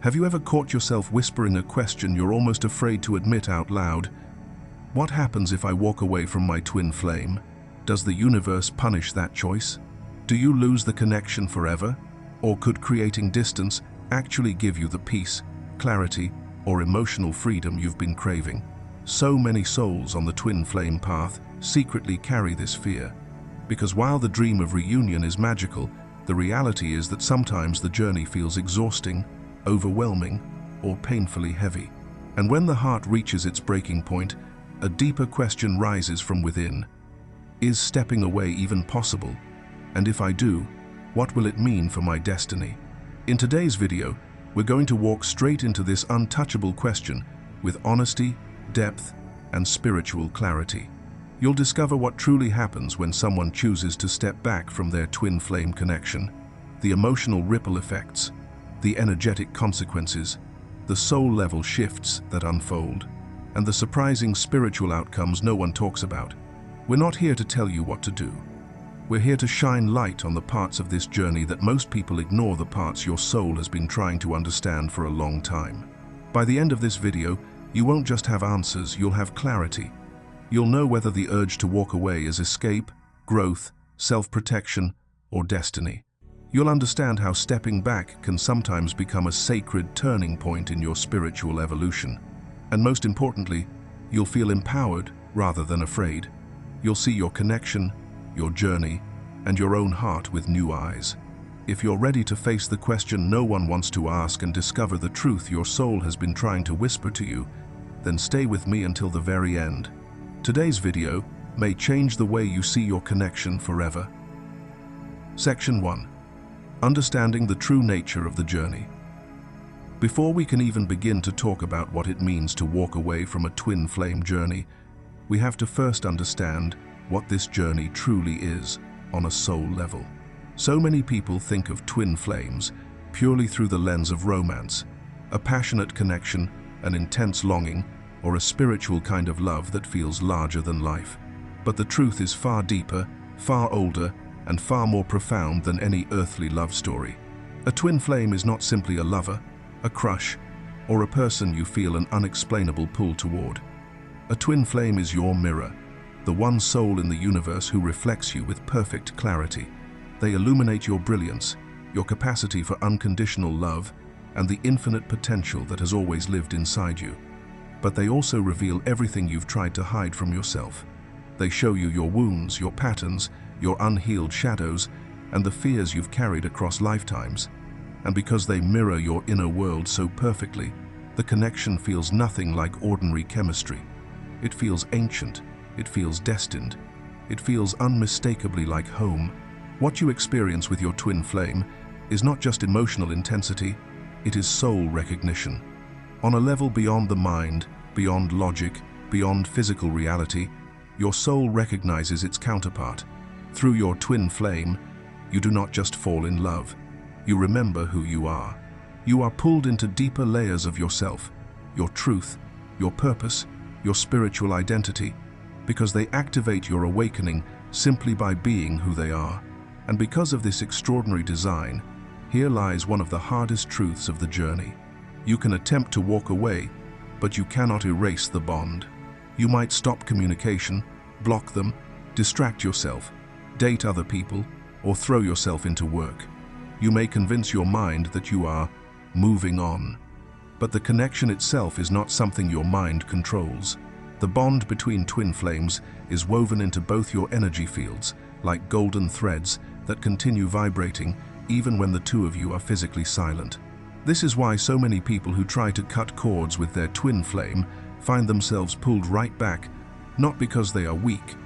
Have you ever caught yourself whispering a question you're almost afraid to admit out loud? What happens if I walk away from my twin flame? Does the universe punish that choice? Do you lose the connection forever? Or could creating distance actually give you the peace, clarity, or emotional freedom you've been craving? So many souls on the twin flame path secretly carry this fear. Because while the dream of reunion is magical, the reality is that sometimes the journey feels exhausting, overwhelming, or painfully heavy. And when the heart reaches its breaking point, a deeper question rises from within. Is stepping away even possible? And if I do, what will it mean for my destiny? In today's video, we're going to walk straight into this untouchable question with honesty, depth, and spiritual clarity. You'll discover what truly happens when someone chooses to step back from their twin flame connection, the emotional ripple effects, the energetic consequences, the soul-level shifts that unfold, and the surprising spiritual outcomes no one talks about. We're not here to tell you what to do. We're here to shine light on the parts of this journey that most people ignore, the parts your soul has been trying to understand for a long time. By the end of this video, you won't just have answers, you'll have clarity. You'll know whether the urge to walk away is escape, growth, self-protection, or destiny. You'll understand how stepping back can sometimes become a sacred turning point in your spiritual evolution. And most importantly, you'll feel empowered rather than afraid. You'll see your connection, your journey, and your own heart with new eyes. If you're ready to face the question no one wants to ask and discover the truth your soul has been trying to whisper to you, then stay with me until the very end. Today's video may change the way you see your connection forever. Section 1. Understanding the true nature of the journey. Before we can even begin to talk about what it means to walk away from a twin flame journey, we have to first understand what this journey truly is on a soul level. So many people think of twin flames purely through the lens of romance, a passionate connection, an intense longing, or a spiritual kind of love that feels larger than life. But the truth is far deeper, far older, and far more profound than any earthly love story. A twin flame is not simply a lover, a crush, or a person you feel an unexplainable pull toward. A twin flame is your mirror, the one soul in the universe who reflects you with perfect clarity. They illuminate your brilliance, your capacity for unconditional love, and the infinite potential that has always lived inside you. But they also reveal everything you've tried to hide from yourself. They show you your wounds, your patterns, your unhealed shadows, and the fears you've carried across lifetimes. And because they mirror your inner world so perfectly, the connection feels nothing like ordinary chemistry. It feels ancient, it feels destined, it feels unmistakably like home. What you experience with your twin flame is not just emotional intensity, it is soul recognition. On a level beyond the mind, beyond logic, beyond physical reality, your soul recognizes its counterpart. Through your twin flame, you do not just fall in love, you remember who you are. You are pulled into deeper layers of yourself, your truth, your purpose, your spiritual identity, because they activate your awakening simply by being who they are. And because of this extraordinary design, here lies one of the hardest truths of the journey. You can attempt to walk away, but you cannot erase the bond. You might stop communication, block them, distract yourself, date other people, or throw yourself into work. You may convince your mind that you are moving on. But the connection itself is not something your mind controls. The bond between twin flames is woven into both your energy fields, like golden threads that continue vibrating even when the two of you are physically silent. This is why so many people who try to cut cords with their twin flame find themselves pulled right back, not because they are weak,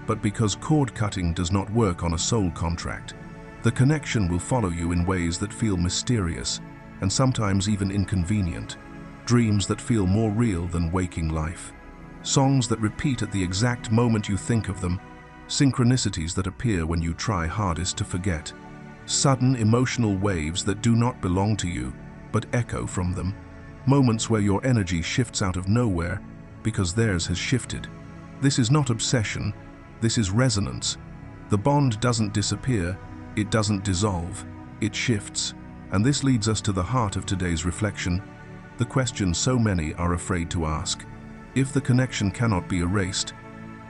but because cord cutting does not work on a soul contract. The connection will follow you in ways that feel mysterious and sometimes even inconvenient. Dreams that feel more real than waking life. Songs that repeat at the exact moment you think of them. Synchronicities that appear when you try hardest to forget. Sudden emotional waves that do not belong to you, but echo from them. Moments where your energy shifts out of nowhere because theirs has shifted. This is not obsession, this is resonance. The bond doesn't disappear, it doesn't dissolve, it shifts. And this leads us to the heart of today's reflection, the question so many are afraid to ask. If the connection cannot be erased,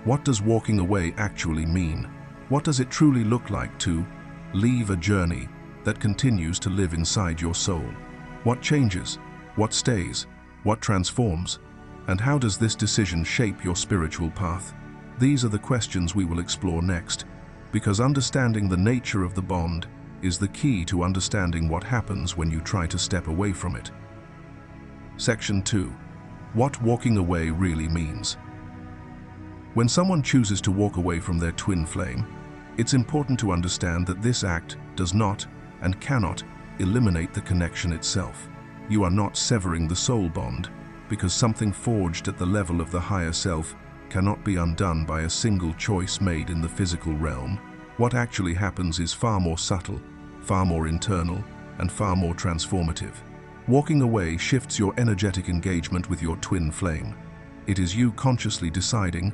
what does walking away actually mean? What does it truly look like to leave a journey that continues to live inside your soul? What changes? What stays? What transforms? And how does this decision shape your spiritual path? These are the questions we will explore next, because understanding the nature of the bond is the key to understanding what happens when you try to step away from it. Section 2. What walking away really means. When someone chooses to walk away from their twin flame, it's important to understand that this act does not and cannot eliminate the connection itself. You are not severing the soul bond, because something forged at the level of the higher self cannot be undone by a single choice made in the physical realm. What actually happens is far more subtle, far more internal, and far more transformative. Walking away shifts your energetic engagement with your twin flame. It is you consciously deciding,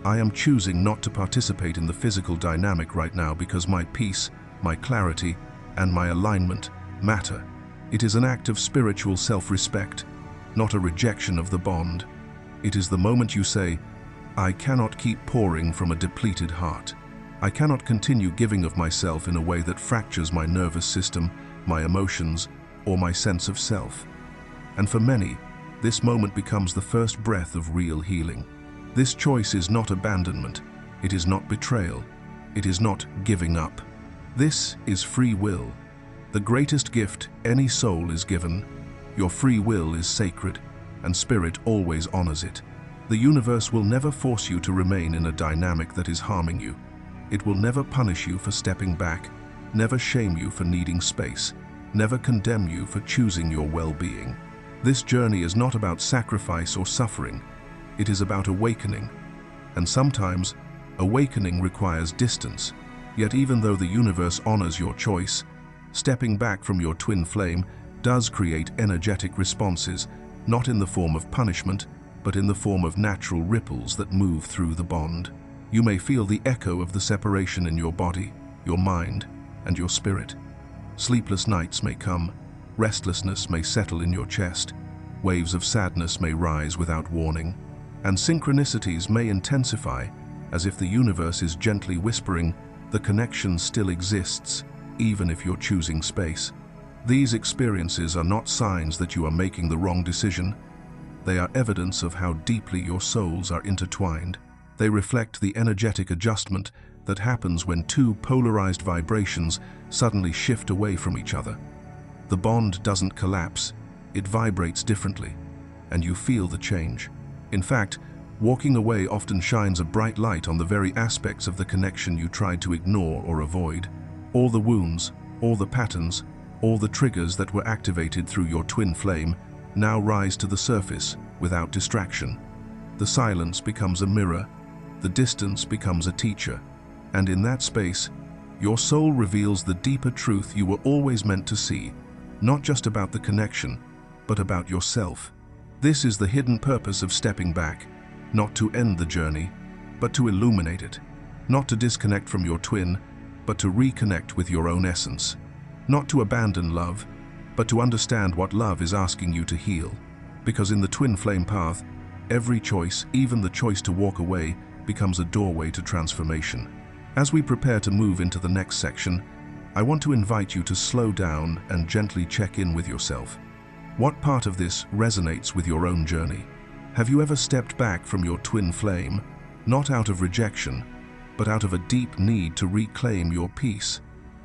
I am choosing not to participate in the physical dynamic right now because my peace, my clarity, and my alignment matter. It is an act of spiritual self-respect, not a rejection of the bond. It is the moment you say, I cannot keep pouring from a depleted heart. I cannot continue giving of myself in a way that fractures my nervous system, my emotions, or my sense of self. And for many, this moment becomes the first breath of real healing. This choice is not abandonment. It is not betrayal. It is not giving up. This is free will. The greatest gift any soul is given. Your free will is sacred, and spirit always honors it. The universe will never force you to remain in a dynamic that is harming you. It will never punish you for stepping back, never shame you for needing space, never condemn you for choosing your well-being. This journey is not about sacrifice or suffering. It is about awakening. And sometimes, awakening requires distance. Yet even though the universe honors your choice, stepping back from your twin flame does create energetic responses, not in the form of punishment, but in the form of natural ripples that move through the bond. You may feel the echo of the separation in your body, your mind, and your spirit. Sleepless nights may come, restlessness may settle in your chest, waves of sadness may rise without warning, and synchronicities may intensify, as if the universe is gently whispering, the connection still exists, even if you're choosing space. These experiences are not signs that you are making the wrong decision. They are evidence of how deeply your souls are intertwined. They reflect the energetic adjustment that happens when two polarized vibrations suddenly shift away from each other. The bond doesn't collapse, it vibrates differently, and you feel the change. In fact, walking away often shines a bright light on the very aspects of the connection you tried to ignore or avoid. All the wounds, all the patterns, all the triggers that were activated through your twin flame now rise to the surface without distraction. The silence becomes a mirror, the distance becomes a teacher, and in that space, your soul reveals the deeper truth you were always meant to see, not just about the connection, but about yourself. This is the hidden purpose of stepping back, not to end the journey, but to illuminate it. Not to disconnect from your twin, but to reconnect with your own essence. Not to abandon love, but to understand what love is asking you to heal. Because in the twin flame path, every choice, even the choice to walk away, becomes a doorway to transformation. As we prepare to move into the next section, I want to invite you to slow down and gently check in with yourself. What part of this resonates with your own journey? Have you ever stepped back from your twin flame, not out of rejection, but out of a deep need to reclaim your peace?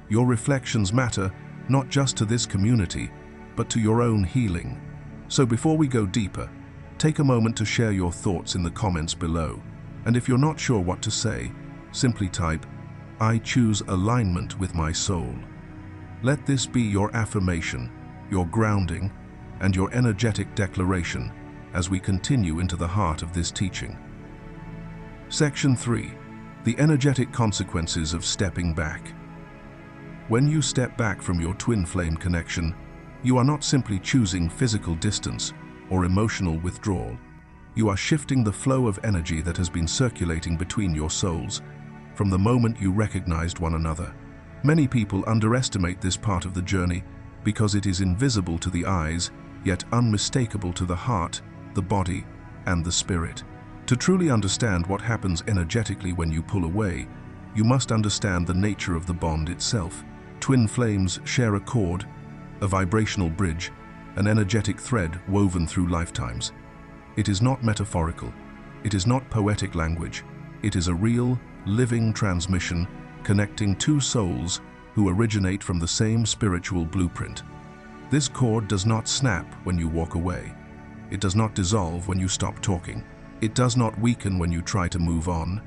Your reflections matter not just to this community, but to your own healing. So before we go deeper, take a moment to share your thoughts in the comments below. And if you're not sure what to say, simply type, I choose alignment with my soul. Let this be your affirmation, your grounding, and your energetic declaration as we continue into the heart of this teaching. Section 3. The energetic consequences of stepping back. When you step back from your twin flame connection, you are not simply choosing physical distance or emotional withdrawal. You are shifting the flow of energy that has been circulating between your souls from the moment you recognized one another. Many people underestimate this part of the journey because it is invisible to the eyes, yet unmistakable to the heart, the body, and the spirit. To truly understand what happens energetically when you pull away, you must understand the nature of the bond itself. Twin flames share a cord, a vibrational bridge, an energetic thread woven through lifetimes. It is not metaphorical. It is not poetic language. It is a real, living transmission connecting two souls who originate from the same spiritual blueprint. This cord does not snap when you walk away. It does not dissolve when you stop talking. It does not weaken when you try to move on.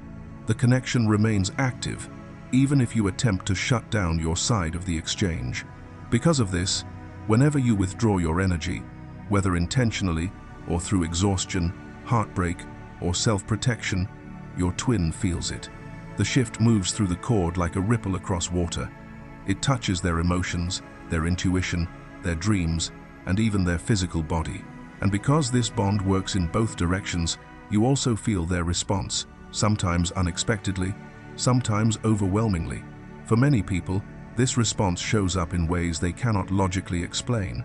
The connection remains active, even if you attempt to shut down your side of the exchange. Because of this, whenever you withdraw your energy, whether intentionally or through exhaustion, heartbreak, or self-protection, your twin feels it. The shift moves through the cord like a ripple across water. It touches their emotions, their intuition, their dreams, and even their physical body. And because this bond works in both directions, you also feel their response, sometimes unexpectedly, sometimes overwhelmingly. For many people, this response shows up in ways they cannot logically explain.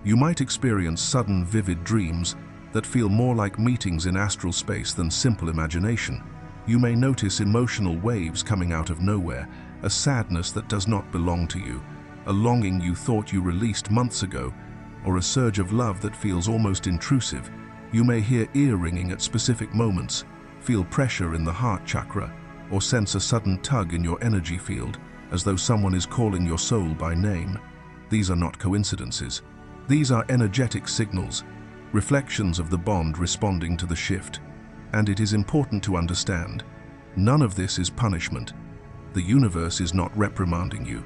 You might experience sudden, vivid dreams that feel more like meetings in astral space than simple imagination. You may notice emotional waves coming out of nowhere, a sadness that does not belong to you, a longing you thought you released months ago, or a surge of love that feels almost intrusive. You may hear ear ringing at specific moments, feel pressure in the heart chakra, or sense a sudden tug in your energy field, as though someone is calling your soul by name. These are not coincidences. These are energetic signals, reflections of the bond responding to the shift. And it is important to understand, none of this is punishment. The universe is not reprimanding you.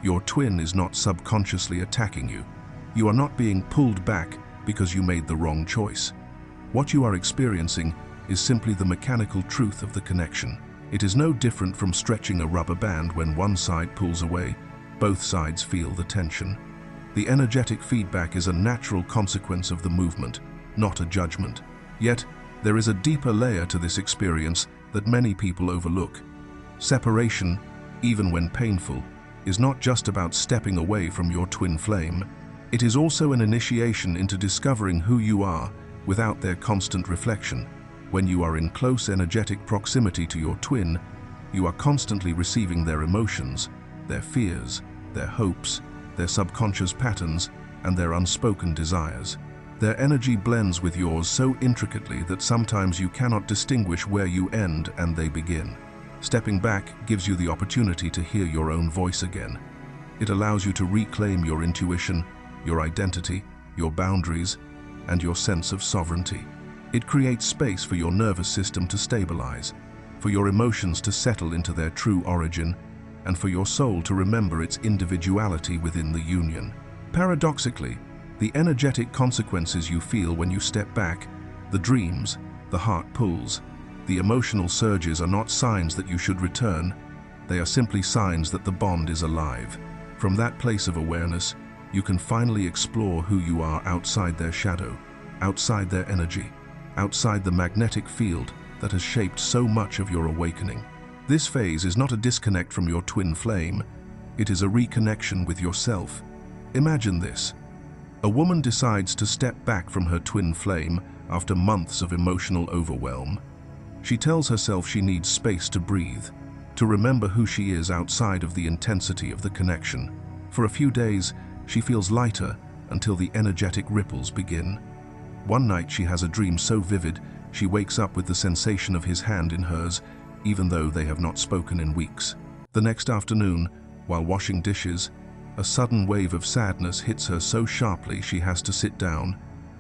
Your twin is not subconsciously attacking you. You are not being pulled back because you made the wrong choice. What you are experiencing is simply the mechanical truth of the connection. It is no different from stretching a rubber band. When one side pulls away, both sides feel the tension. The energetic feedback is a natural consequence of the movement, not a judgment. Yet, there is a deeper layer to this experience that many people overlook. Separation, even when painful, is not just about stepping away from your twin flame. It is also an initiation into discovering who you are without their constant reflection. When you are in close energetic proximity to your twin, you are constantly receiving their emotions, their fears, their hopes, their subconscious patterns, and their unspoken desires. Their energy blends with yours so intricately that sometimes you cannot distinguish where you end and they begin. Stepping back gives you the opportunity to hear your own voice again. It allows you to reclaim your intuition, your identity, your boundaries, and your sense of sovereignty. It creates space for your nervous system to stabilize, for your emotions to settle into their true origin, and for your soul to remember its individuality within the union. Paradoxically, the energetic consequences you feel when you step back, the dreams, the heart pulls, the emotional surges are not signs that you should return. They are simply signs that the bond is alive. From that place of awareness, you can finally explore who you are outside their shadow, outside their energy, outside the magnetic field that has shaped so much of your awakening. This phase is not a disconnect from your twin flame. It is a reconnection with yourself. Imagine this. A woman decides to step back from her twin flame after months of emotional overwhelm. She tells herself she needs space to breathe, to remember who she is outside of the intensity of the connection. For a few days, she feels lighter until the energetic ripples begin. One night she has a dream so vivid, she wakes up with the sensation of his hand in hers, even though they have not spoken in weeks. The next afternoon, while washing dishes, a sudden wave of sadness hits her so sharply she has to sit down,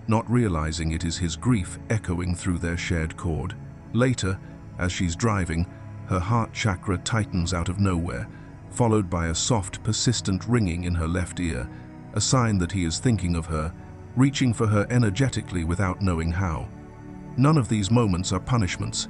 not realizing it is his grief echoing through their shared cord. Later, as she's driving, her heart chakra tightens out of nowhere, followed by a soft, persistent ringing in her left ear, a sign that he is thinking of her, reaching for her energetically without knowing how. None of these moments are punishments.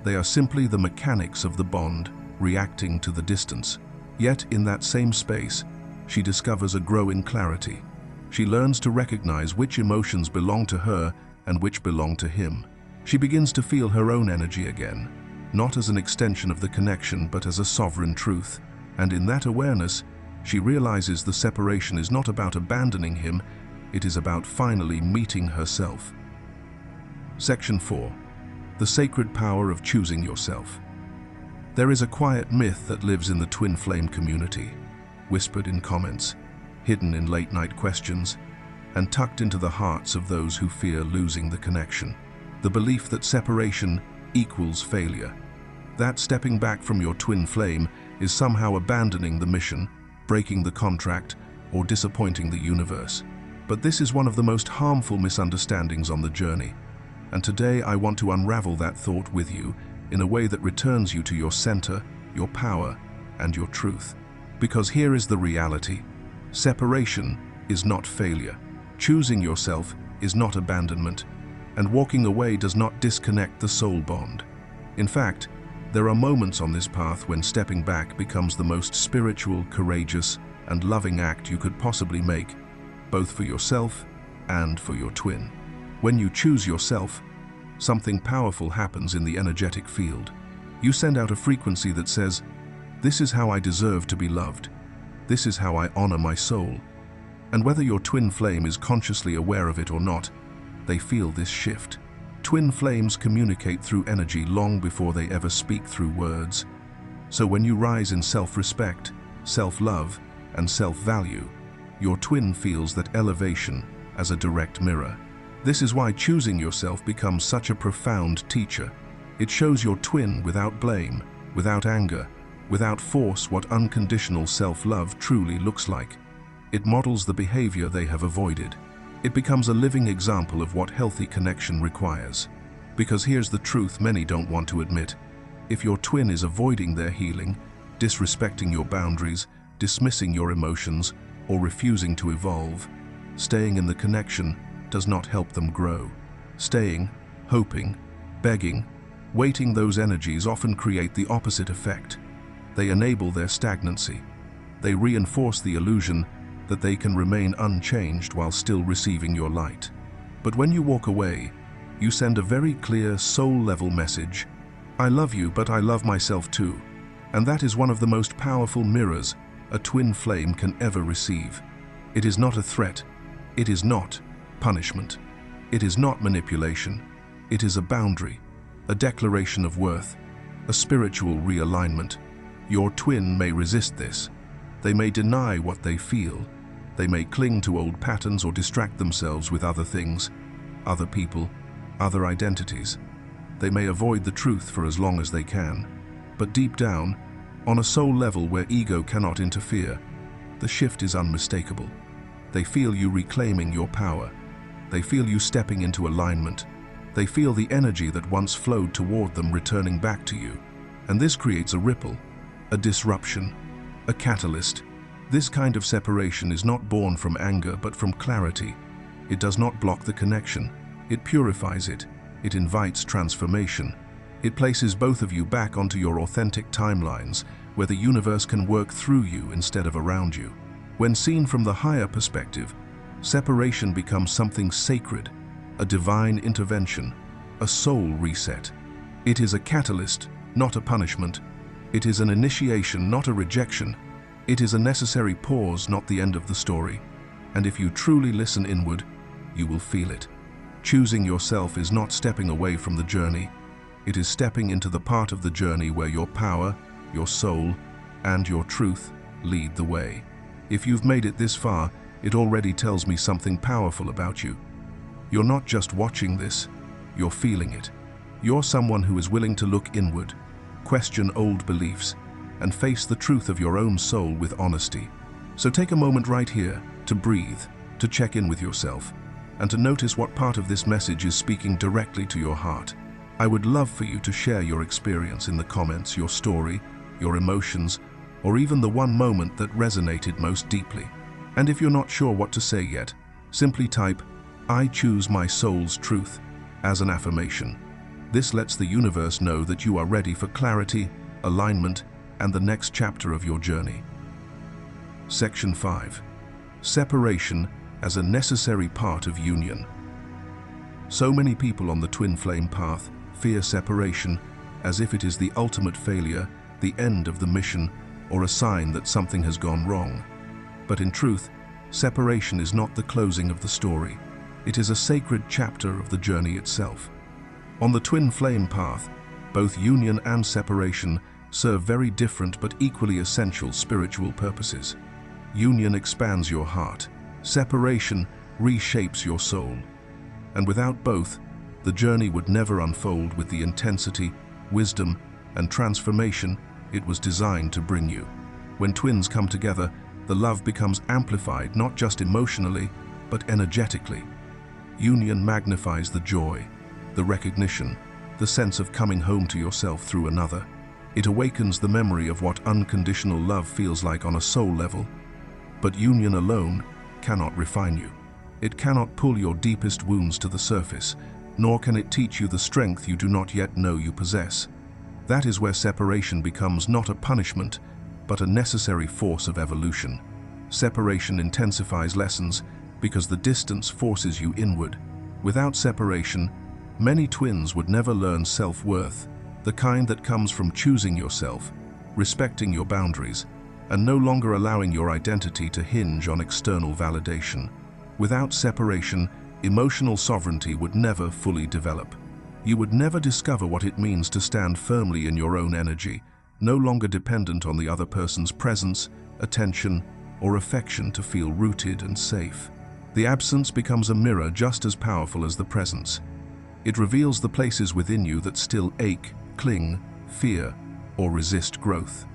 They are simply the mechanics of the bond, reacting to the distance. Yet, in that same space, she discovers a growing clarity. She learns to recognize which emotions belong to her and which belong to him. She begins to feel her own energy again, not as an extension of the connection but as a sovereign truth. And in that awareness, She realizes the separation is not about abandoning him, it is about finally meeting herself. Section 4. The sacred power of choosing yourself. There is a quiet myth that lives in the twin flame community, whispered in comments, hidden in late-night questions, and tucked into the hearts of those who fear losing the connection. The belief that separation equals failure, that stepping back from your twin flame is somehow abandoning the mission, breaking the contract, or disappointing the universe. But this is one of the most harmful misunderstandings on the journey, and today I want to unravel that thought with you in a way that returns you to your center, your power, and your truth. Because here is the reality. Separation is not failure. Choosing yourself is not abandonment, and walking away does not disconnect the soul bond. In fact, there are moments on this path when stepping back becomes the most spiritual, courageous, and loving act you could possibly make, both for yourself and for your twin. When you choose yourself, something powerful happens in the energetic field. You send out a frequency that says, "This is how I deserve to be loved. This is how I honor my soul." And whether your twin flame is consciously aware of it or not, they feel this shift. Twin flames communicate through energy long before they ever speak through words. So when you rise in self-respect, self-love, and self-value, your twin feels that elevation as a direct mirror. This is why choosing yourself becomes such a profound teacher. It shows your twin without blame, without anger, without force what unconditional self-love truly looks like. It models the behavior they have avoided. It becomes a living example of what healthy connection requires. Because here's the truth many don't want to admit. If your twin is avoiding their healing, disrespecting your boundaries, dismissing your emotions, or refusing to evolve, staying in the connection does not help them grow. Staying, hoping, begging, waiting, those energies often create the opposite effect. They enable their stagnancy. They reinforce the illusion that they can remain unchanged while still receiving your light. But when you walk away, you send a very clear soul-level message. I love you, but I love myself too. And that is one of the most powerful mirrors a twin flame can ever receive. It is not a threat. It is not punishment. It is not manipulation. It is a boundary, a declaration of worth, a spiritual realignment. Your twin may resist this. They may deny what they feel. They may cling to old patterns or distract themselves with other things, other people, other identities. They may avoid the truth for as long as they can. But deep down, on a soul level where ego cannot interfere, the shift is unmistakable. They feel you reclaiming your power. They feel you stepping into alignment. They feel the energy that once flowed toward them returning back to you. And this creates a ripple, a disruption, a catalyst. This kind of separation is not born from anger but from clarity. It does not block the connection. It purifies it. It invites transformation. It places both of you back onto your authentic timelines, where the universe can work through you instead of around you. When seen from the higher perspective, separation becomes something sacred, a divine intervention, a soul reset. It is a catalyst, not a punishment. It is an initiation, not a rejection. It is a necessary pause, not the end of the story. And if you truly listen inward, you will feel it. Choosing yourself is not stepping away from the journey. It is stepping into the part of the journey where your power, your soul, and your truth lead the way. If you've made it this far, it already tells me something powerful about you. You're not just watching this, you're feeling it. You're someone who is willing to look inward, question old beliefs, and face the truth of your own soul with honesty. So take a moment right here to breathe, to check in with yourself, and to notice what part of this message is speaking directly to your heart. I would love for you to share your experience in the comments, your story, your emotions, or even the one moment that resonated most deeply. And if you're not sure what to say yet, simply type, "I choose my soul's truth," as an affirmation. This lets the universe know that you are ready for clarity, alignment, and the next chapter of your journey. Section 5. Separation as a necessary part of union. So many people on the twin flame path fear separation as if it is the ultimate failure, the end of the mission, or a sign that something has gone wrong. But in truth, separation is not the closing of the story. It is a sacred chapter of the journey itself. On the twin flame path, both union and separation serve very different but equally essential spiritual purposes. Union expands your heart. Separation reshapes your soul. And without both, the journey would never unfold with the intensity, wisdom, and transformation it was designed to bring you. When twins come together, the love becomes amplified not just emotionally, but energetically. Union magnifies the joy, the recognition, the sense of coming home to yourself through another. It awakens the memory of what unconditional love feels like on a soul level. But union alone cannot refine you. It cannot pull your deepest wounds to the surface, nor can it teach you the strength you do not yet know you possess. That is where separation becomes not a punishment, but a necessary force of evolution. Separation intensifies lessons because the distance forces you inward. Without separation, many twins would never learn self-worth, the kind that comes from choosing yourself, respecting your boundaries, and no longer allowing your identity to hinge on external validation. Without separation, emotional sovereignty would never fully develop. You would never discover what it means to stand firmly in your own energy, no longer dependent on the other person's presence, attention, or affection to feel rooted and safe. The absence becomes a mirror just as powerful as the presence. It reveals the places within you that still ache, cling, fear, or resist growth.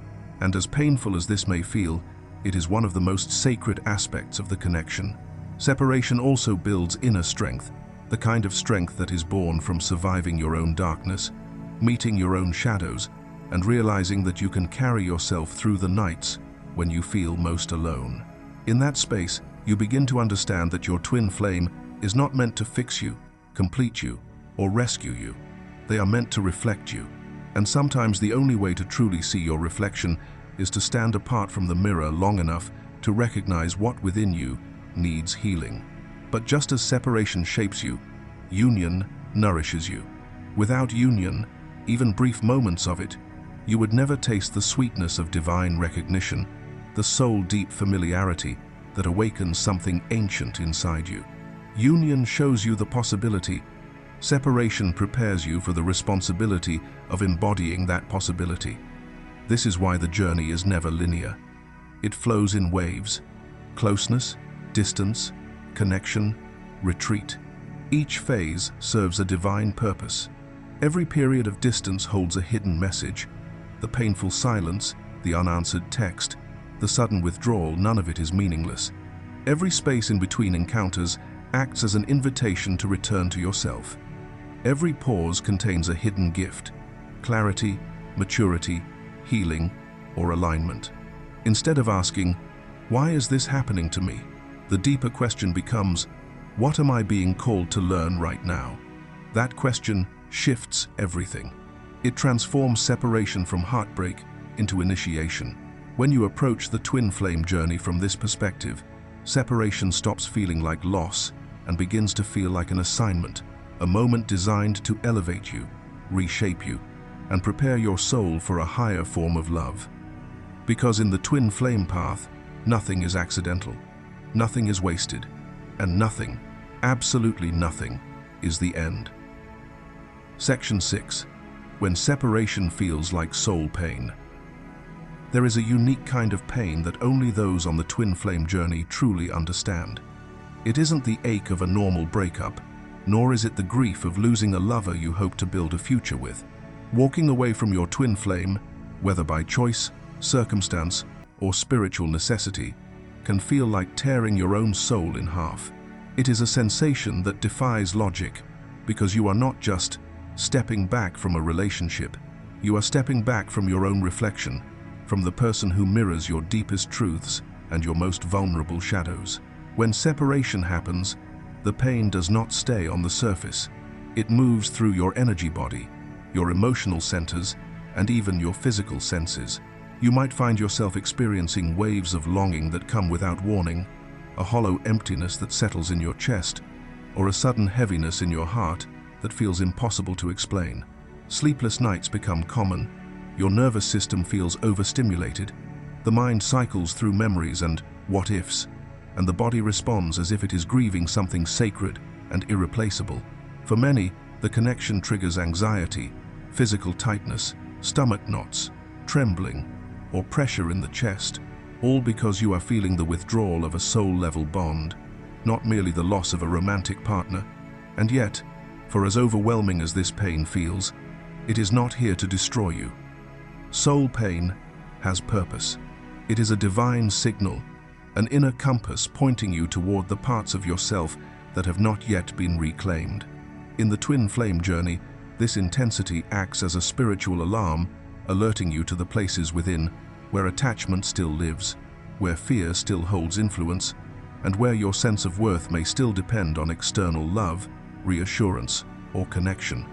And as painful as this may feel, it is one of the most sacred aspects of the connection. Separation also builds inner strength, the kind of strength that is born from surviving your own darkness, meeting your own shadows, and realizing that you can carry yourself through the nights when you feel most alone. In that space, you begin to understand that your twin flame is not meant to fix you, complete you, or rescue you. They are meant to reflect you. And sometimes the only way to truly see your reflection is to stand apart from the mirror long enough to recognize what within you needs healing. But just as separation shapes you, union nourishes you. Without union, even brief moments of it, you would never taste the sweetness of divine recognition, the soul-deep familiarity that awakens something ancient inside you. Union shows you the possibility. Separation prepares you for the responsibility of embodying that possibility. This is why the journey is never linear. It flows in waves: closeness, distance, connection, retreat. Each phase serves a divine purpose. Every period of distance holds a hidden message. The painful silence, the unanswered text, the sudden withdrawal, none of it is meaningless. Every space in between encounters acts as an invitation to return to yourself. Every pause contains a hidden gift: clarity, maturity, healing, or alignment. Instead of asking, "Why is this happening to me?" the deeper question becomes, "What am I being called to learn right now?" That question shifts everything. It transforms separation from heartbreak into initiation. When you approach the twin flame journey from this perspective, separation stops feeling like loss and begins to feel like an assignment, a moment designed to elevate you, reshape you, and prepare your soul for a higher form of love. Because in the twin flame path, nothing is accidental, nothing is wasted, and nothing, absolutely nothing, is the end. Section 6. When separation feels like soul pain. There is a unique kind of pain that only those on the twin flame journey truly understand. It isn't the ache of a normal breakup, nor is it the grief of losing a lover you hope to build a future with. Walking away from your twin flame, whether by choice, circumstance, or spiritual necessity, can feel like tearing your own soul in half. It is a sensation that defies logic, because you are not just stepping back from a relationship, you are stepping back from your own reflection, from the person who mirrors your deepest truths and your most vulnerable shadows. When separation happens, the pain does not stay on the surface. It moves through your energy body, your emotional centers, and even your physical senses. You might find yourself experiencing waves of longing that come without warning, a hollow emptiness that settles in your chest, or a sudden heaviness in your heart that feels impossible to explain. Sleepless nights become common. Your nervous system feels overstimulated. The mind cycles through memories and what ifs, and the body responds as if it is grieving something sacred and irreplaceable. For many, the connection triggers anxiety, physical tightness, stomach knots, trembling, or pressure in the chest, all because you are feeling the withdrawal of a soul-level bond, not merely the loss of a romantic partner. And yet, for as overwhelming as this pain feels, it is not here to destroy you. Soul pain has purpose. It is a divine signal, an inner compass pointing you toward the parts of yourself that have not yet been reclaimed. In the twin flame journey, this intensity acts as a spiritual alarm, alerting you to the places within where attachment still lives, where fear still holds influence, and where your sense of worth may still depend on external love, reassurance, or connection.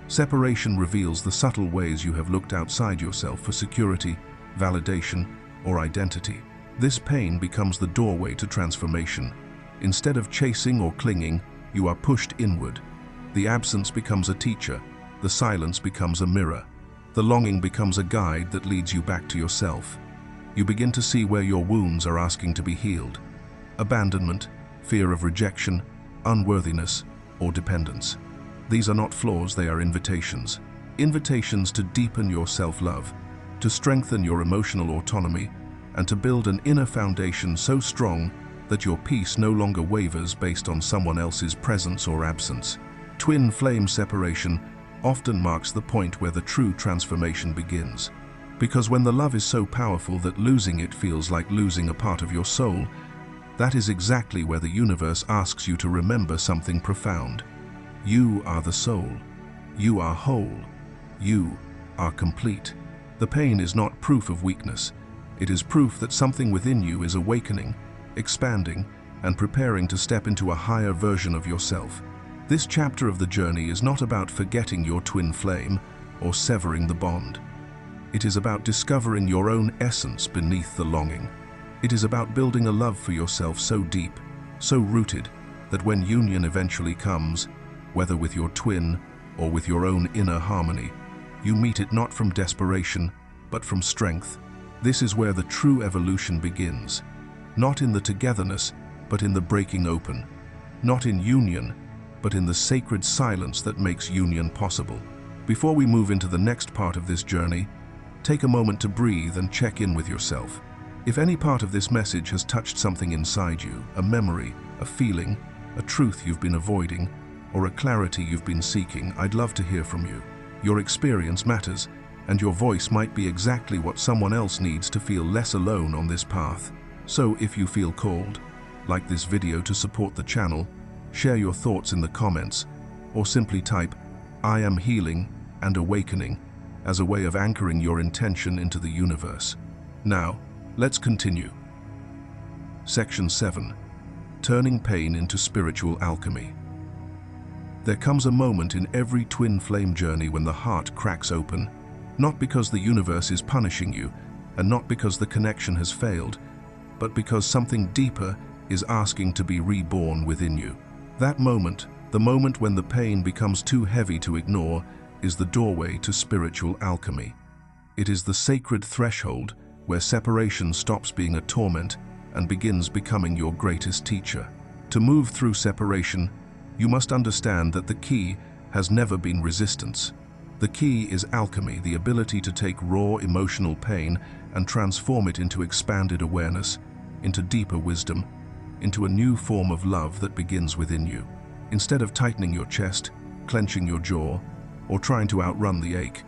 Separation reveals the subtle ways you have looked outside yourself for security, validation, or identity. This pain becomes the doorway to transformation. Instead of chasing or clinging, you are pushed inward. The absence becomes a teacher, the silence becomes a mirror. The longing becomes a guide that leads you back to yourself. You begin to see where your wounds are asking to be healed. Abandonment, fear of rejection, unworthiness, or dependence. These are not flaws, they are invitations. Invitations to deepen your self-love, to strengthen your emotional autonomy, and to build an inner foundation so strong that your peace no longer wavers based on someone else's presence or absence. Twin flame separation often marks the point where the true transformation begins. Because when the love is so powerful that losing it feels like losing a part of your soul, that is exactly where the universe asks you to remember something profound. You are the soul. You are whole. You are complete. The pain is not proof of weakness. It is proof that something within you is awakening, expanding, and preparing to step into a higher version of yourself. This chapter of the journey is not about forgetting your twin flame or severing the bond. It is about discovering your own essence beneath the longing. It is about building a love for yourself so deep, so rooted, that when union eventually comes, whether with your twin or with your own inner harmony, you meet it not from desperation, but from strength. This is where the true evolution begins. Not in the togetherness, but in the breaking open. Not in union, but in the sacred silence that makes union possible. Before we move into the next part of this journey, take a moment to breathe and check in with yourself. If any part of this message has touched something inside you, a memory, a feeling, a truth you've been avoiding, or a clarity you've been seeking, I'd love to hear from you. Your experience matters, and your voice might be exactly what someone else needs to feel less alone on this path. So if you feel called, like this video to support the channel, share your thoughts in the comments, or simply type, "I am healing and awakening," as a way of anchoring your intention into the universe. Now, let's continue. Section 7. Turning pain into spiritual alchemy. There comes a moment in every twin flame journey when the heart cracks open, not because the universe is punishing you, and not because the connection has failed, but because something deeper is asking to be reborn within you. That moment, the moment when the pain becomes too heavy to ignore, is the doorway to spiritual alchemy. It is the sacred threshold where separation stops being a torment and begins becoming your greatest teacher. To move through separation, you must understand that the key has never been resistance. The key is alchemy, the ability to take raw emotional pain and transform it into expanded awareness, into deeper wisdom, into a new form of love that begins within you. Instead of tightening your chest, clenching your jaw, or trying to outrun the ache,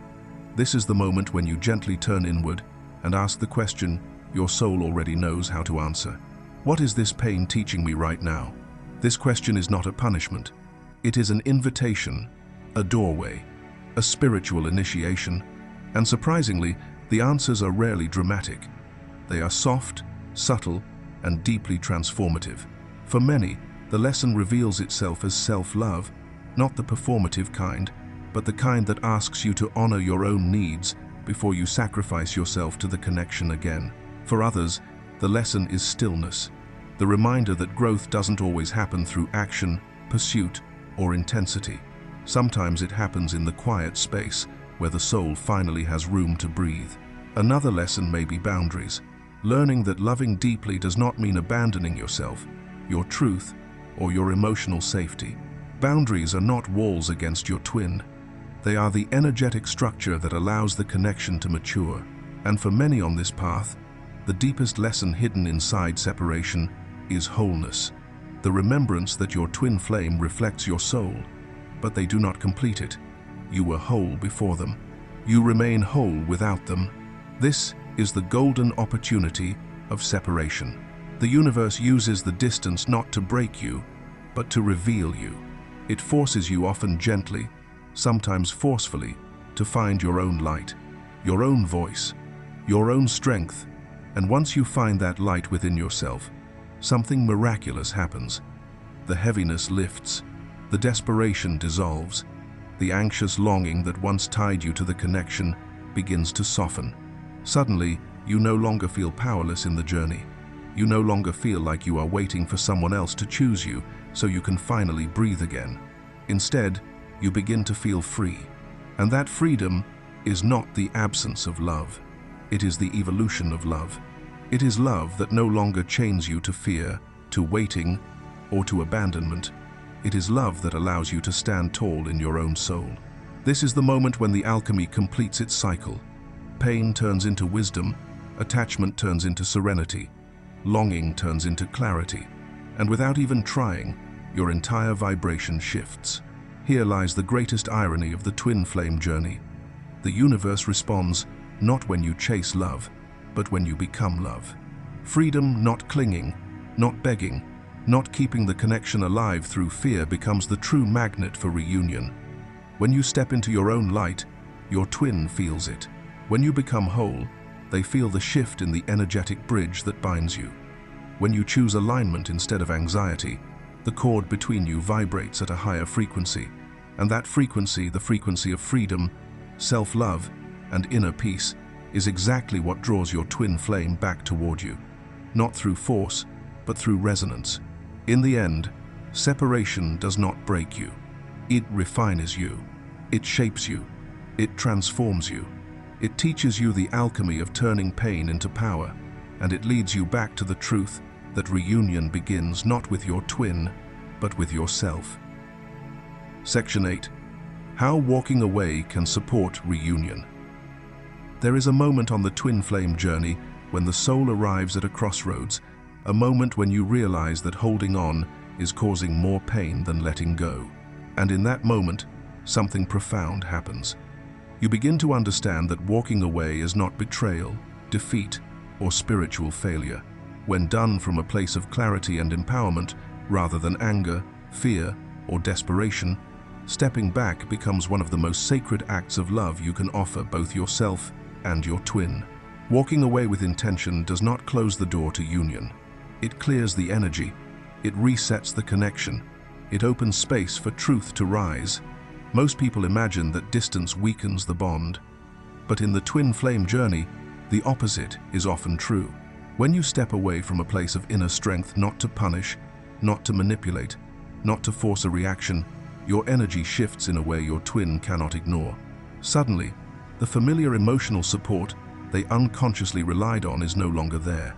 this is the moment when you gently turn inward and ask the question your soul already knows how to answer. What is this pain teaching me right now? This question is not a punishment. It is an invitation, a doorway, a spiritual initiation, and surprisingly, the answers are rarely dramatic. They are soft, subtle, and deeply transformative. For many, the lesson reveals itself as self-love, not the performative kind, but the kind that asks you to honor your own needs before you sacrifice yourself to the connection again. For others, the lesson is stillness, the reminder that growth doesn't always happen through action, pursuit, or intensity. Sometimes it happens in the quiet space where the soul finally has room to breathe. Another lesson may be boundaries, learning that loving deeply does not mean abandoning yourself, your truth, or your emotional safety. Boundaries are not walls against your twin. They are the energetic structure that allows the connection to mature. And for many on this path, the deepest lesson hidden inside separation is wholeness. The remembrance that your twin flame reflects your soul, but they do not complete it. You were whole before them. You remain whole without them. This is the golden opportunity of separation. The universe uses the distance not to break you, but to reveal you. It forces you, often gently, sometimes forcefully, to find your own light, your own voice, your own strength. And once you find that light within yourself, something miraculous happens. The heaviness lifts, the desperation dissolves, the anxious longing that once tied you to the connection begins to soften. Suddenly, you no longer feel powerless in the journey. You no longer feel like you are waiting for someone else to choose you so you can finally breathe again. Instead, you begin to feel free. And that freedom is not the absence of love. It is the evolution of love. It is love that no longer chains you to fear, to waiting, or to abandonment. It is love that allows you to stand tall in your own soul. This is the moment when the alchemy completes its cycle. Pain turns into wisdom, attachment turns into serenity, longing turns into clarity, and without even trying, your entire vibration shifts. Here lies the greatest irony of the twin flame journey. The universe responds not when you chase love, but when you become love. Freedom, not clinging, not begging, not keeping the connection alive through fear, becomes the true magnet for reunion. When you step into your own light, your twin feels it. When you become whole, they feel the shift in the energetic bridge that binds you. When you choose alignment instead of anxiety, the cord between you vibrates at a higher frequency, and that frequency, the frequency of freedom, self-love, and inner peace, is exactly what draws your twin flame back toward you. Not through force, but through resonance. In the end, separation does not break you. It refines you. It shapes you. It transforms you. It teaches you the alchemy of turning pain into power, and it leads you back to the truth that reunion begins not with your twin, but with yourself. Section 8. How walking away can support reunion. There is a moment on the twin flame journey when the soul arrives at a crossroads, a moment when you realize that holding on is causing more pain than letting go. And in that moment, something profound happens. You begin to understand that walking away is not betrayal, defeat, or spiritual failure. When done from a place of clarity and empowerment, rather than anger, fear, or desperation, stepping back becomes one of the most sacred acts of love you can offer both yourself and your twin. Walking away with intention does not close the door to union. It clears the energy. It resets the connection. It opens space for truth to rise. Most people imagine that distance weakens the bond, but in the twin flame journey, the opposite is often true. When you step away from a place of inner strength, not to punish, not to manipulate, not to force a reaction, your energy shifts in a way your twin cannot ignore. Suddenly, the familiar emotional support they unconsciously relied on is no longer there.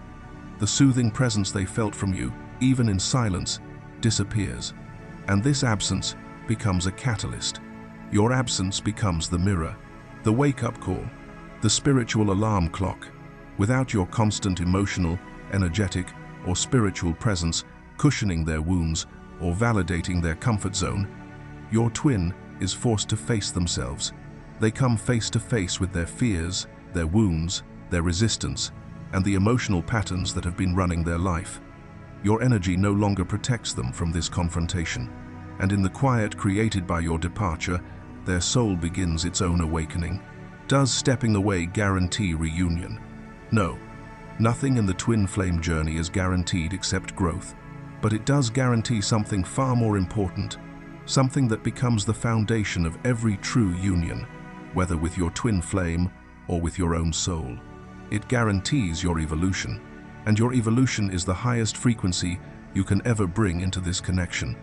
The soothing presence they felt from you, even in silence, disappears. And this absence becomes a catalyst. Your absence becomes the mirror, the wake-up call, the spiritual alarm clock. Without your constant emotional, energetic, or spiritual presence cushioning their wounds or validating their comfort zone, your twin is forced to face themselves. They come face to face with their fears, their wounds, their resistance, and the emotional patterns that have been running their life. Your energy no longer protects them from this confrontation, and in the quiet created by your departure, their soul begins its own awakening. Does stepping away guarantee reunion? No. Nothing in the twin flame journey is guaranteed except growth, but it does guarantee something far more important, something that becomes the foundation of every true union, whether with your twin flame or with your own soul. It guarantees your evolution, and your evolution is the highest frequency you can ever bring into this connection.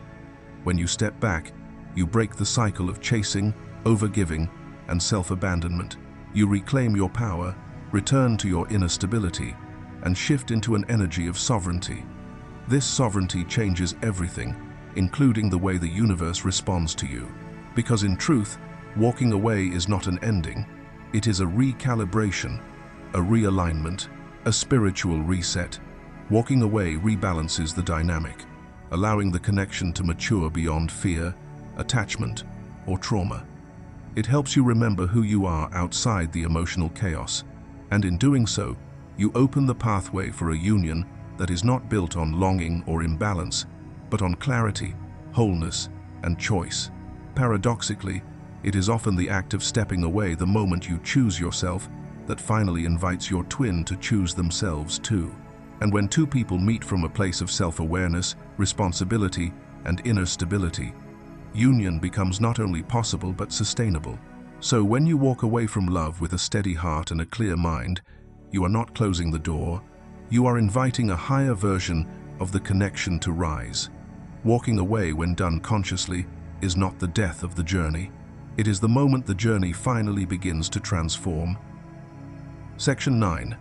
When you step back, you break the cycle of chasing, overgiving, and self-abandonment. You reclaim your power, return to your inner stability, and shift into an energy of sovereignty. This sovereignty changes everything, including the way the universe responds to you. Because in truth, walking away is not an ending, it is a recalibration, a realignment, a spiritual reset. Walking away rebalances the dynamic, allowing the connection to mature beyond fear, attachment, or trauma. It helps you remember who you are outside the emotional chaos, and in doing so, you open the pathway for a union that is not built on longing or imbalance, but on clarity, wholeness, and choice. Paradoxically, it is often the act of stepping away the moment you choose yourself that finally invites your twin to choose themselves too. And when two people meet from a place of self-awareness, responsibility, and inner stability, union becomes not only possible but sustainable. So when you walk away from love with a steady heart and a clear mind, you are not closing the door, you are inviting a higher version of the connection to rise. Walking away, when done consciously, is not the death of the journey. It is the moment the journey finally begins to transform. Section 9.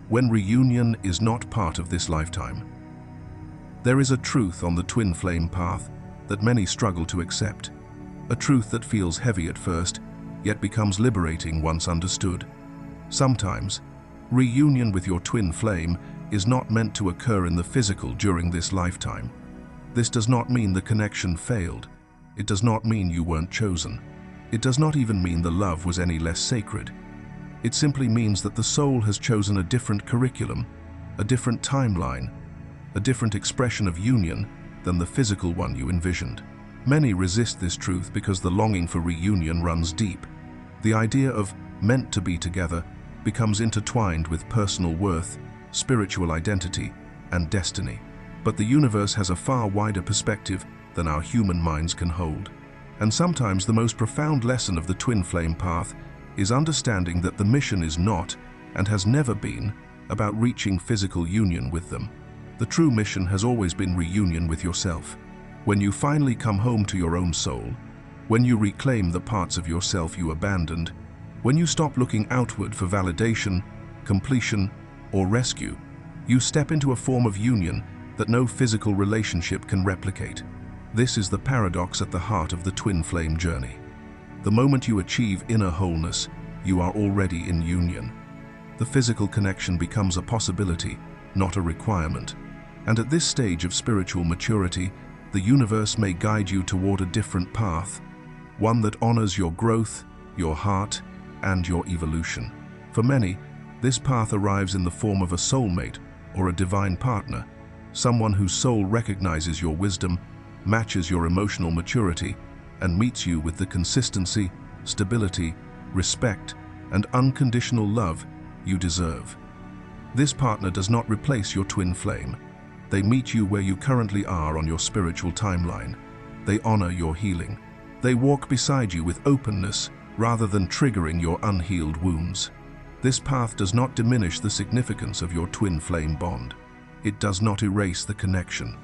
When reunion is not part of this lifetime. There is a truth on the twin flame path that many struggle to accept. A truth that feels heavy at first, yet becomes liberating once understood. Sometimes, reunion with your twin flame is not meant to occur in the physical during this lifetime. This does not mean the connection failed. It does not mean you weren't chosen. It does not even mean the love was any less sacred. It simply means that the soul has chosen a different curriculum, a different timeline, a different expression of union than the physical one you envisioned. Many resist this truth because the longing for reunion runs deep. The idea of meant to be together becomes intertwined with personal worth, spiritual identity, and destiny. But the universe has a far wider perspective than our human minds can hold. And sometimes the most profound lesson of the twin flame path is understanding that the mission is not, and has never been, about reaching physical union with them. The true mission has always been reunion with yourself. When you finally come home to your own soul, when you reclaim the parts of yourself you abandoned, when you stop looking outward for validation, completion, or rescue, you step into a form of union that no physical relationship can replicate. This is the paradox at the heart of the twin flame journey. The moment you achieve inner wholeness, you are already in union. The physical connection becomes a possibility, not a requirement. And at this stage of spiritual maturity, the universe may guide you toward a different path, one that honors your growth, your heart, and your evolution. For many, this path arrives in the form of a soulmate or a divine partner, someone whose soul recognizes your wisdom, matches your emotional maturity, and meets you with the consistency, stability, respect, and unconditional love you deserve. This partner does not replace your twin flame. They meet you where you currently are on your spiritual timeline. They honor your healing. They walk beside you with openness rather than triggering your unhealed wounds. This path does not diminish the significance of your twin flame bond. It does not erase the connection,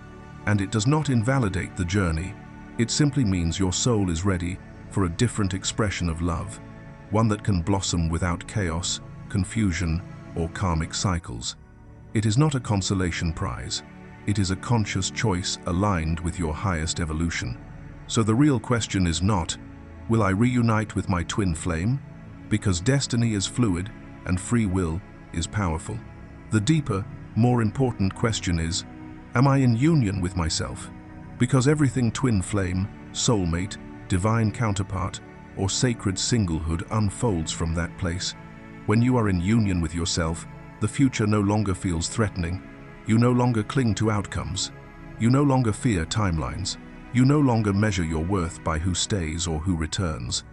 and it does not invalidate the journey. It simply means your soul is ready for a different expression of love, one that can blossom without chaos, confusion, or karmic cycles. It is not a consolation prize. It is a conscious choice aligned with your highest evolution. So the real question is not, will I reunite with my twin flame? Because destiny is fluid and free will is powerful. The deeper, more important question is, am I in union with myself? Because everything twin flame, soulmate, divine counterpart, or sacred singlehood unfolds from that place. When you are in union with yourself, the future no longer feels threatening. You no longer cling to outcomes. You no longer fear timelines. You no longer measure your worth by who stays or who returns.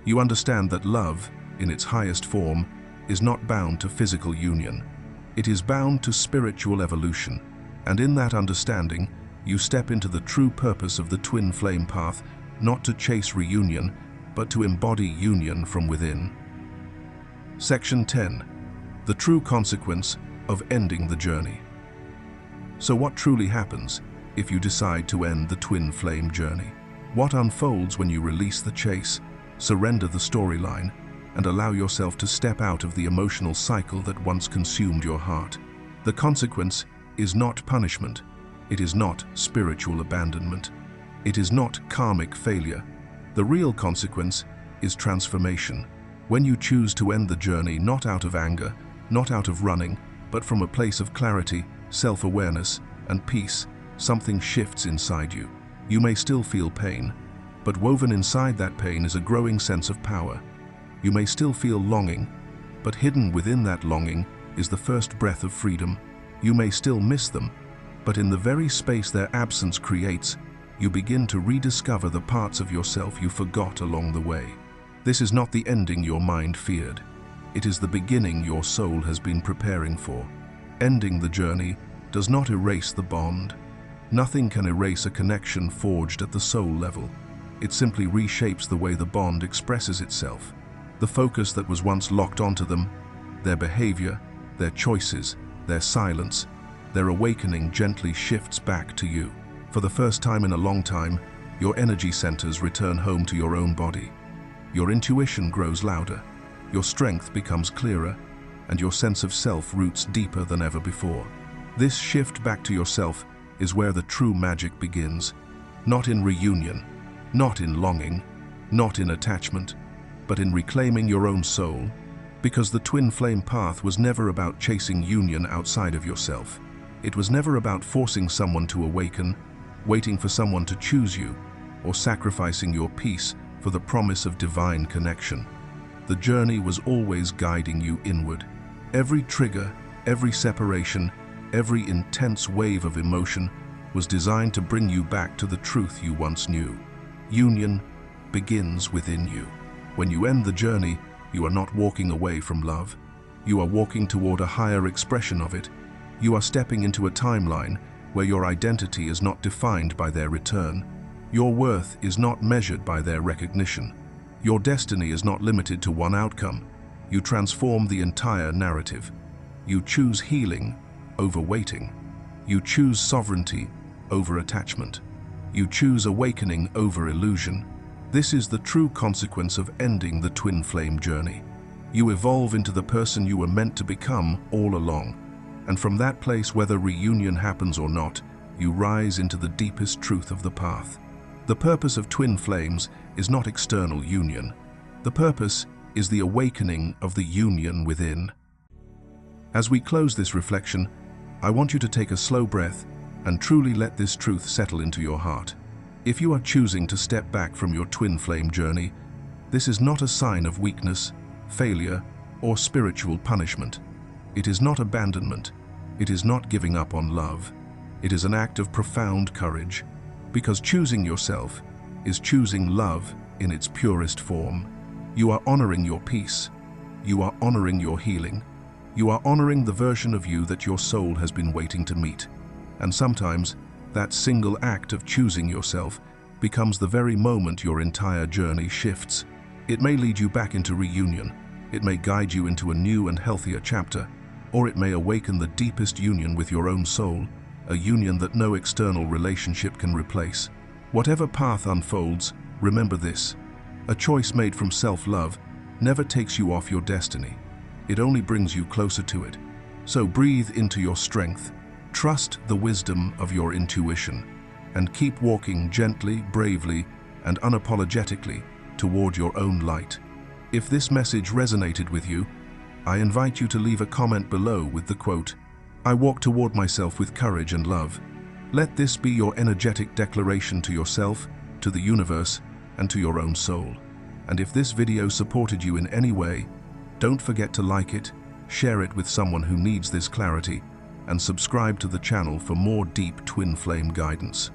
You understand that love, in its highest form, is not bound to physical union. It is bound to spiritual evolution. And in that understanding, you step into the true purpose of the twin flame path, not to chase reunion, but to embody union from within. Section 10. The true consequence of ending the journey. So what truly happens if you decide to end the twin flame journey? What unfolds when you release the chase, surrender the storyline, and allow yourself to step out of the emotional cycle that once consumed your heart? The consequence is not punishment. It is not spiritual abandonment. It is not karmic failure. The real consequence is transformation. When you choose to end the journey not out of anger, not out of running, but from a place of clarity, self-awareness, and peace, something shifts inside you. You may still feel pain, but woven inside that pain is a growing sense of power. You may still feel longing, but hidden within that longing is the first breath of freedom. You may still miss them, but in the very space their absence creates, you begin to rediscover the parts of yourself you forgot along the way. This is not the ending your mind feared. It is the beginning your soul has been preparing for. Ending the journey does not erase the bond. Nothing can erase a connection forged at the soul level. It simply reshapes the way the bond expresses itself. The focus that was once locked onto them, their behavior, their choices, their silence, their awakening gently shifts back to you. For the first time in a long time, your energy centers return home to your own body. Your intuition grows louder, your strength becomes clearer, and your sense of self roots deeper than ever before. This shift back to yourself is where the true magic begins. Not in reunion, not in longing, not in attachment, but in reclaiming your own soul, because the twin flame path was never about chasing union outside of yourself. It was never about forcing someone to awaken, waiting for someone to choose you, or sacrificing your peace for the promise of divine connection. The journey was always guiding you inward. Every trigger, every separation, every intense wave of emotion was designed to bring you back to the truth you once knew. Union begins within you. When you end the journey, you are not walking away from love. You are walking toward a higher expression of it. You are stepping into a timeline where your identity is not defined by their return. Your worth is not measured by their recognition. Your destiny is not limited to one outcome. You transform the entire narrative. You choose healing over waiting. You choose sovereignty over attachment. You choose awakening over illusion. This is the true consequence of ending the twin flame journey. You evolve into the person you were meant to become all along. And from that place, whether reunion happens or not, you rise into the deepest truth of the path. The purpose of twin flames is not external union. The purpose is the awakening of the union within. As we close this reflection, I want you to take a slow breath and truly let this truth settle into your heart. If you are choosing to step back from your twin flame journey, this is not a sign of weakness, failure, or spiritual punishment. It is not abandonment. It is not giving up on love. It is an act of profound courage, because choosing yourself is choosing love in its purest form. You are honoring your peace. You are honoring your healing. You are honoring the version of you that your soul has been waiting to meet. And sometimes, that single act of choosing yourself becomes the very moment your entire journey shifts. It may lead you back into reunion. It may guide you into a new and healthier chapter, or it may awaken the deepest union with your own soul, a union that no external relationship can replace. Whatever path unfolds, remember this: a choice made from self-love never takes you off your destiny. It only brings you closer to it. So breathe into your strength, trust the wisdom of your intuition, and keep walking gently, bravely, and unapologetically toward your own light. If this message resonated with you, I invite you to leave a comment below with the quote, "I walk toward myself with courage and love." Let this be your energetic declaration to yourself, to the universe, and to your own soul. And if this video supported you in any way, don't forget to like it, share it with someone who needs this clarity, and subscribe to the channel for more deep twin flame guidance.